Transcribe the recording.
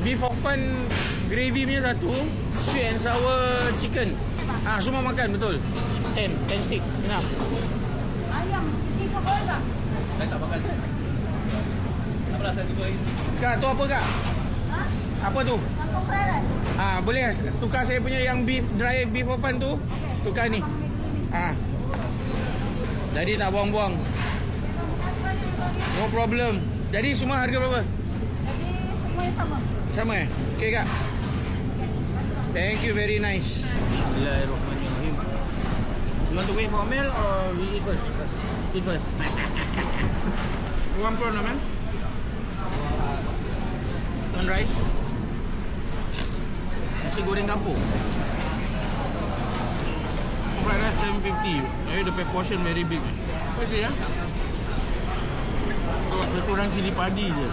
beef hor fun gravy punya satu, sweet and sour chicken. Semua makan betul. 10 stick. Nah. Ayam, seafood boleh tak? Saya tak makan. Tak rasa juga ini. Kak, tu apa kak? Ha? Apa tu? Kangkung fried rice. Boleh tukar saya punya yang dry beef hor fun tu. Tukar ni. Jadi tak buang-buang. No problem. Jadi semua harga berapa? Jadi semuanya sama. Sama Okay kak. Thank you, very nice. Bismillahirrahmanirrahim. You want to wait for a meal or we eat first? Eat first. One prawn, man. One rice. Nasi goreng kampung. Fried rice 750. The portion very big. Apa dia? Restoran cili padi je.